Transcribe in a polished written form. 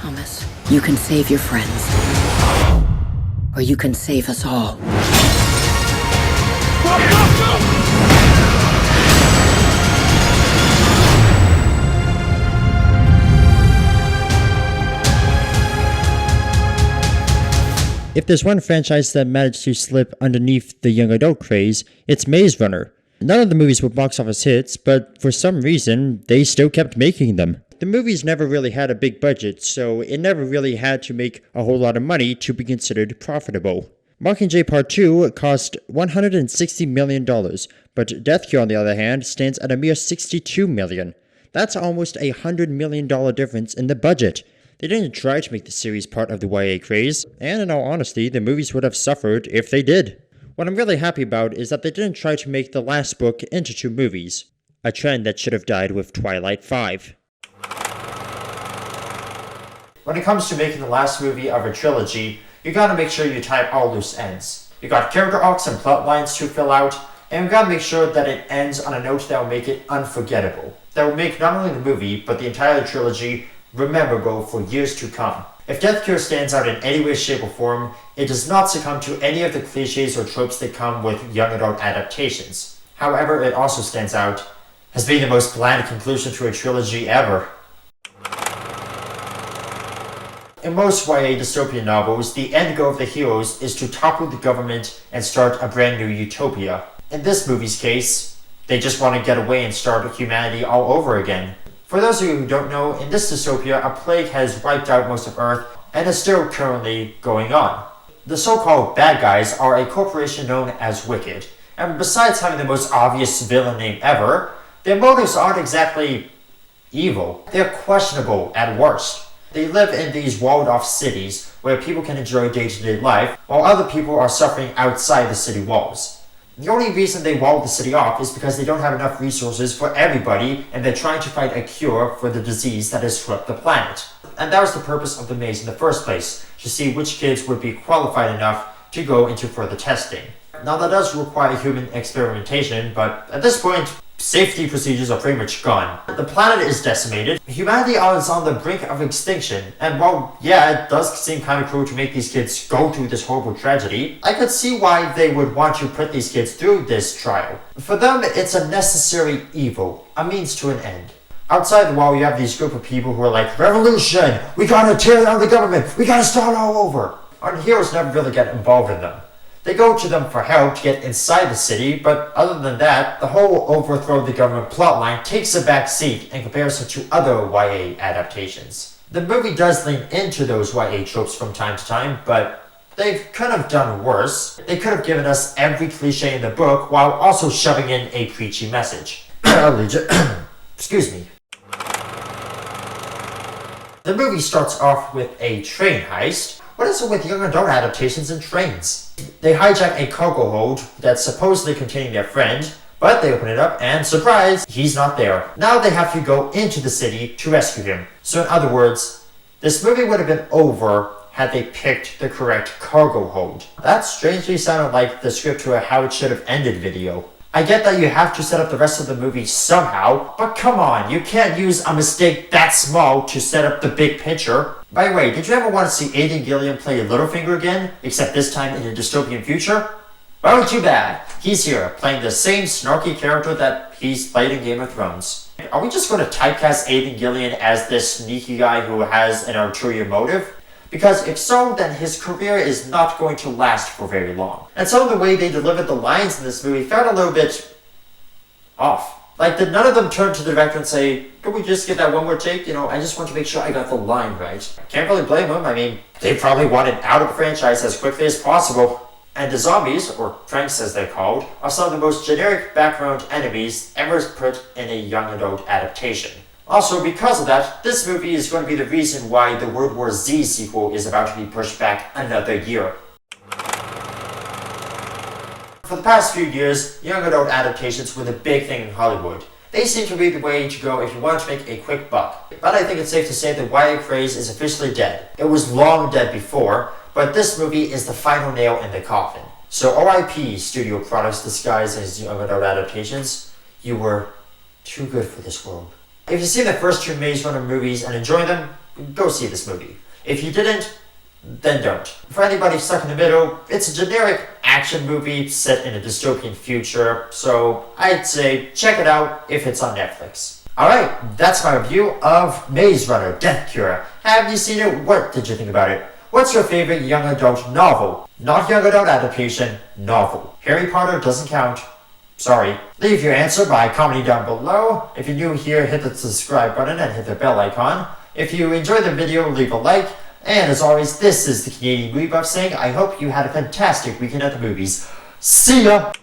Thomas, you can save your friends. Or you can save us all. If there's one franchise that managed to slip underneath the young adult craze, it's Maze Runner. None of the movies were box office hits, but for some reason, they still kept making them. The movies never really had a big budget, so it never really had to make a whole lot of money to be considered profitable. Mockingjay Part 2 cost $160 million, but Death Cure on the other hand stands at a mere $62 million. That's almost a $100 million difference in the budget. They didn't try to make the series part of the YA craze, and in all honesty, the movies would have suffered if they did. What I'm really happy about is that they didn't try to make the last book into 2 movies, a trend that should have died with Twilight 5. When it comes to making the last movie of a trilogy, you gotta make sure you tie up all loose ends. You got character arcs and plot lines to fill out, and you gotta make sure that it ends on a note that will make it unforgettable. That will make not only the movie, but the entire trilogy memorable for years to come. If Death Cure stands out in any way, shape, or form, it does not succumb to any of the cliches or tropes that come with young adult adaptations. However, it also stands out as being the most bland conclusion to a trilogy ever. In most YA dystopian novels, the end goal of the heroes is to topple the government and start a brand new utopia. In this movie's case, they just want to get away and start humanity all over again. For those of you who don't know, in this dystopia, a plague has wiped out most of Earth and is still currently going on. The so-called bad guys are a corporation known as Wicked, and besides having the most obvious villain name ever, their motives aren't exactly evil. They're questionable at worst. They live in these walled-off cities where people can enjoy day-to-day life, while other people are suffering outside the city walls. The only reason they walled the city off is because they don't have enough resources for everybody, and they're trying to find a cure for the disease that has swept the planet. And that was the purpose of the maze in the first place, to see which kids would be qualified enough to go into further testing. Now that does require human experimentation, but at this point, safety procedures are pretty much gone. The planet is decimated, humanity is on the brink of extinction, and while, yeah, it does seem kind of cruel to make these kids go through this horrible tragedy, I could see why they would want to put these kids through this trial. For them, it's a necessary evil, a means to an end. Outside the wall, you have these group of people who are like, revolution! We gotta tear down the government! We gotta start all over! Our heroes never really get involved in them. They go to them for help to get inside the city, but other than that, the whole overthrow the government plotline takes a back seat in comparison to other YA adaptations. The movie does lean into those YA tropes from time to time, but they could have done worse. They could have given us every cliche in the book while also shoving in a preachy message. Excuse me. The movie starts off with a train heist. What is it with young adult adaptations and trains? They hijack a cargo hold that's supposedly containing their friend, but they open it up and surprise, he's not there. Now they have to go into the city to rescue him. So in other words, this movie would have been over had they picked the correct cargo hold. That strangely sounded like the script to a How It Should Have Ended video. I get that you have to set up the rest of the movie somehow, but come on, you can't use a mistake that small to set up the big picture. By the way, did you ever want to see Aidan Gilliam play Littlefinger again, except this time in a dystopian future? Well, too bad. He's here, playing the same snarky character that he's played in Game of Thrones. Are we just going to typecast Aidan Gilliam as this sneaky guy who has an ulterior motive? Because if so, then his career is not going to last for very long. And some of the way they delivered the lines in this movie felt a little bit off. Like, did none of them turn to the director and say, could we just get that one more take? You know, I just want to make sure I got the line right. I can't really blame them. I mean, they probably wanted out of the franchise as quickly as possible. And the zombies, or Tranks as they're called, are some of the most generic background enemies ever put in a young adult adaptation. Also, because of that, this movie is going to be the reason why the World War Z sequel is about to be pushed back another year. For the past few years, young adult adaptations were the big thing in Hollywood. They seem to be the way to go if you want to make a quick buck. But I think it's safe to say that YA craze is officially dead. It was long dead before, but this movie is the final nail in the coffin. So RIP studio products disguised as young adult adaptations, you were too good for this world. If you've seen the first 2 Maze Runner movies and enjoy them, go see this movie. If you didn't, then don't. For anybody stuck in the middle, it's a generic action movie set in a dystopian future, so I'd say check it out if it's on Netflix. Alright, that's my review of Maze Runner Death Cure. Have you seen it? What did you think about it? What's your favorite young adult novel? Not young adult adaptation, novel. Harry Potter doesn't count. Sorry. Leave your answer by commenting down below. If you're new here, hit the subscribe button and hit the bell icon. If you enjoyed the video, leave a like. And as always, this is the Canadian Movie Buff saying I hope you had a fantastic weekend at the movies. See ya!